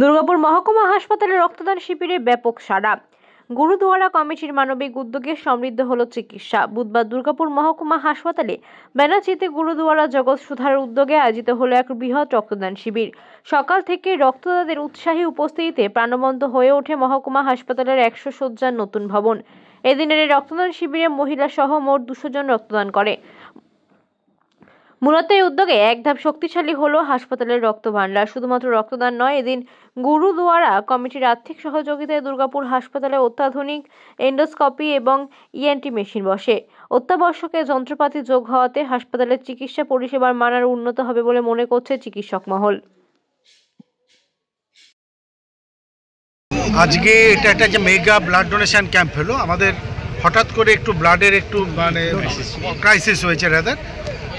দুর্গাপুর মহকুমা হাসপাতালে রক্তদান শিবিরে ব্যাপক সাড়া। গুরুদুয়ারা কমিটির মানবিক উদ্যোগে সমৃদ্ধ হলো চিকিৎসা। বুধবার দুর্গাপুর মহকুমা হাসপাতালে বেনাচিতে গুরুদুয়ারা জগৎ সুধার উদ্যোগে আয়োজিত হলো এক বৃহৎ রক্তদান শিবির। সকাল থেকে রক্তদাতাদের উৎসাহী উপস্থিতিতে প্রাণবন্ত হয়ে ওঠে মহকুমা হাসপাতালের 100 শয্যার নতুন ভবন। এদিনের এই রক্তদান শিবিরে মহিলা সহ মোট 200 জন রক্তদান করে। মূলত এই উদ্যোগে এক ধাপ শক্তিশালী হলো হাসপাতালের রক্ত ভান্ডার। শুধুমাত্র রক্তদান নয়, এদিন গুরুদুয়ারা কমিটির আর্থিক সহযোগিতায় দুর্গাপুর হাসপাতালে অত্যাধুনিক এন্ডোস্কোপি এবং ইএনটি মেশিন বসে। অত্যাবশ্যকীয় যন্ত্রপাতি যোগ হওয়াতে হাসপাতালের চিকিৎসা পরিষেবার মান আরও উন্নত হবে বলে মনে করছে চিকিৎসক মহল। আজকে এটা একটা যে মেগা ব্লাড ডোনেশন ক্যাম্প হলো, আমাদের হঠাৎ করে একটু ব্লাডের একটু ক্রাইসিস হয়েছে রাদার।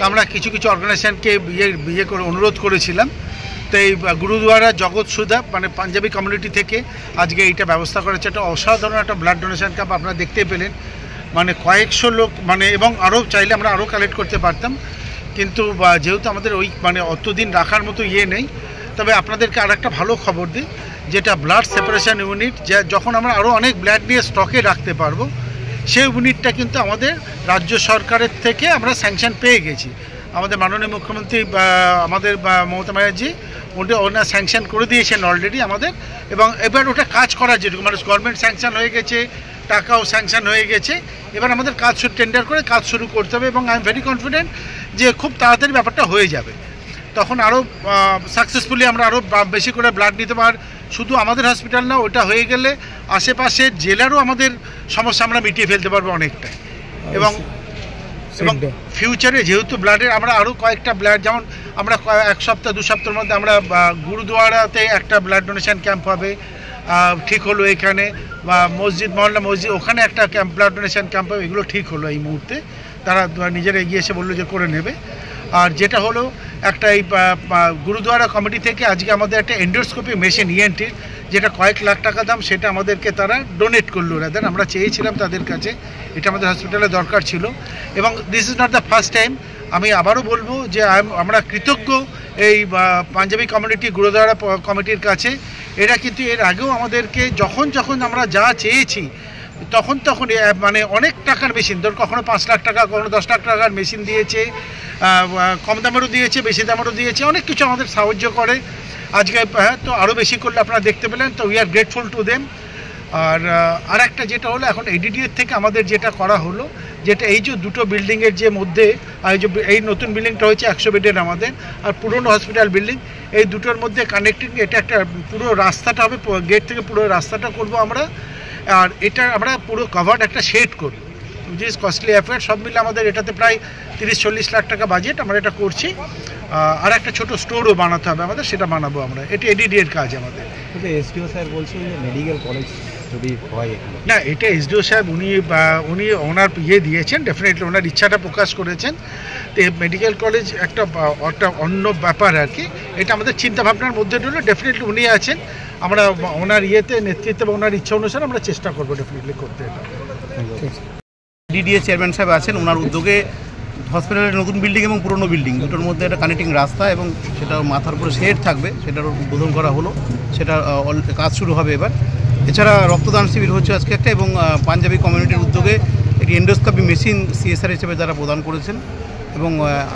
তো আমরা কিছু অর্গানাইজেশনকে বিয়ে করে অনুরোধ করেছিলাম। তো এই গুরুদুয়ারা জগৎ সুধা পাঞ্জাবি কমিউনিটি থেকে আজকে এইটা ব্যবস্থা করেছে। একটা অসাধারণ একটা ব্লাড ডোনেশন ক্যাম্প আপনারা দেখতে পেলেন। কয়েকশো লোক এবং আরও চাইলে আমরা আরও কালেক্ট করতে পারতাম, কিন্তু যেহেতু আমাদের ওই অতদিন রাখার মতো নেই। তবে আপনাদেরকে আর একটা ভালো খবর দিই, যেটা ব্লাড সেপারেশন ইউনিট, যখন আমরা আরও অনেক ব্লাড নিয়ে স্টকে রাখতে পারবো, সেই ইউনিটটা কিন্তু আমাদের রাজ্য সরকারের থেকে আমরা স্যাংশন পেয়ে গেছি। আমাদের মাননীয় মুখ্যমন্ত্রী আমাদের মমতা ব্যানার্জি ওনার স্যাংশন করে দিয়েছেন অলরেডি আমাদের, এবং এবার ওটা কাজ করার যেটুকু গভর্নমেন্ট স্যাংশন হয়ে গেছে, টাকাও স্যাংশন হয়ে গেছে। এবার আমাদের কাজ টেন্ডার করে কাজ শুরু করতে হবে, এবং আই এম ভেরি কনফিডেন্ট যে খুব তাড়াতাড়ি ব্যাপারটা হয়ে যাবে। তখন আরও সাকসেসফুলি আমরা আরও বেশি করে ব্লাড নিতে পার। শুধু আমাদের হসপিটাল না, ওটা হয়ে গেলে আশেপাশের জেলারও আমাদের সমস্যা আমরা মিটিয়ে ফেলতে পারবো অনেকটাই। এবং ফিউচারে যেহেতু ব্লাডের আমরা আরও কয়েকটা ব্লাড, যেমন আমরা 1 সপ্তাহ 2 সপ্তাহের মধ্যে আমরা গুরুদুয়ারাতে একটা ব্লাড ডোনেশন ক্যাম্প হবে, ঠিক হলো। এখানে মহল্লা মসজিদ ওখানে একটা ব্লাড ডোনেশন ক্যাম্প হবে, এগুলো ঠিক হলো এই মুহূর্তে। তারা নিজেরা এগিয়ে এসে বললো যে করে নেবে। আর যেটা হলো একটা এই গুরুদুয়ারা কমিটি থেকে আজকে আমাদের একটা এন্ডোস্কোপি মেশিন ইএনটির, যেটা কয়েক লাখ টাকা দাম, সেটা আমাদেরকে তারা ডোনেট করলো। রাদার আমরা চেয়েছিলাম তাদের কাছে, এটা আমাদের হসপিটালে দরকার ছিল। এবং this is not the first time. আমি আবারও বলবো যে আমরা কৃতজ্ঞ এই পাঞ্জাবি কমিউনিটি গুরুদুয়ারা কমিটির কাছে। এরা কিন্তু এর আগেও আমাদেরকে যখন আমরা যা চেয়েছি তখন অনেক টাকার মেশিন, কখনো 5 লাখ টাকা, কখনো 10 লাখ টাকার মেশিন দিয়েছে, কম দামেরও দিয়েছে, বেশি দামেরও দিয়েছে, অনেক কিছু আমাদের সাহায্য করে। আজকে তো আরও বেশি করলে আপনারা দেখতে পেলেন, তো we are grateful to them. আর একটা যেটা হলো, এখন এডিডিএর থেকে আমাদের যেটা করা হলো, যেটা এই যে দুটো বিল্ডিংয়ের যে মধ্যে এই নতুন বিল্ডিংটা হয়েছে 100 বেডের আমাদের, আর পুরনো হসপিটাল বিল্ডিং, এই দুটোর মধ্যে কানেক্টিং, এটা একটা পুরো রাস্তাটা হবে, গেট থেকে পুরো রাস্তাটা করব আমরা। আর এটা আমরা পুরো কভার্ড একটা শেড করব, উইচ ইজ কস্টলি অ্যাফেয়ার। সব মিলে আমাদের এটাতে প্রায় 30-40 লাখ টাকা বাজেট, আমরা এটা করছি। আর একটা ছোট স্টোরও বানাতে হবে আমাদের, সেটা বানাবো আমরা। এটা এডিডিএর কাজ আমাদের। এসডিও স্যার বলছেন যে মেডিকেল কলেজ যদি হয় না, এটা এসডিও সাহেব উনি ওনার দিয়েছেন, ডেফিনেটলি ওনার ইচ্ছাটা প্রকাশ করেছেন। তো মেডিকেল কলেজ একটা অন্য ব্যাপার আর কি, এটা আমাদের চিন্তাভাবনার মধ্যে রইল। ডেফিনেটলি উনি আছেন, আমরা ওনার নেতৃত্ব বা ওনার ইচ্ছা অনুসারে আমরা চেষ্টা করবো ডেফিনেটলি করতে। এটা ডিডিএ চেয়ারম্যান সাহেব আছেন, ওনার উদ্যোগে হসপিটালের নতুন বিল্ডিং এবং পুরনো বিল্ডিং দুটোর মধ্যে একটা কানেক্টিং রাস্তা, এবং সেটা মাথার উপরে শেড থাকবে, সেটার উদ্বোধন করা হলো, সেটা কাজ শুরু হবে এবার। এছাড়া রক্তদান শিবির হচ্ছে আজকে একটা, এবং পাঞ্জাবি কমিউনিটির উদ্যোগে একটি এন্ডোস্কোপি মেশিন সিএসআর হিসেবে তারা প্রদান করেছেন, এবং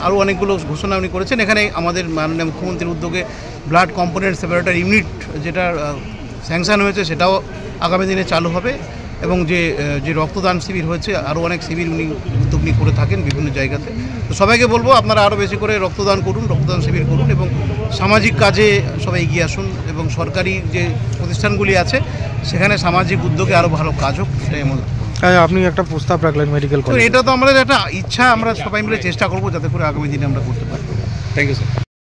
আরও অনেকগুলো ঘোষণা উনি করেছেন। এখানে আমাদের মাননীয় মুখ্যমন্ত্রীর উদ্যোগে ব্লাড কম্পোনেন্ট সেপারেটর ইউনিট যেটা স্যাংশন হয়েছে, সেটাও আগামী দিনে চালু হবে। এবং যে রক্তদান শিবির হয়েছে, আরও অনেক শিবির উনি উদ্যোগ নিয়ে করে থাকেন বিভিন্ন জায়গাতে। তো সবাইকে বলবো, আপনারা আরও বেশি করে রক্তদান করুন, রক্তদান শিবির করুন, এবং সামাজিক কাজে সবাই এগিয়ে আসুন, এবং সরকারি যে প্রতিষ্ঠানগুলি আছে সেখানে সামাজিক উদ্যোগে আরও ভালো কাজ হোক, এটাই আমাদের। আপনি একটা প্রস্তাব রাখলেন মেডিকেল কলেজ, এটা তো আমাদের একটা ইচ্ছা, আমরা সবাই মিলে চেষ্টা করবো যাতে করে আগামী দিনে আমরা করতে পারি। Thank you sir.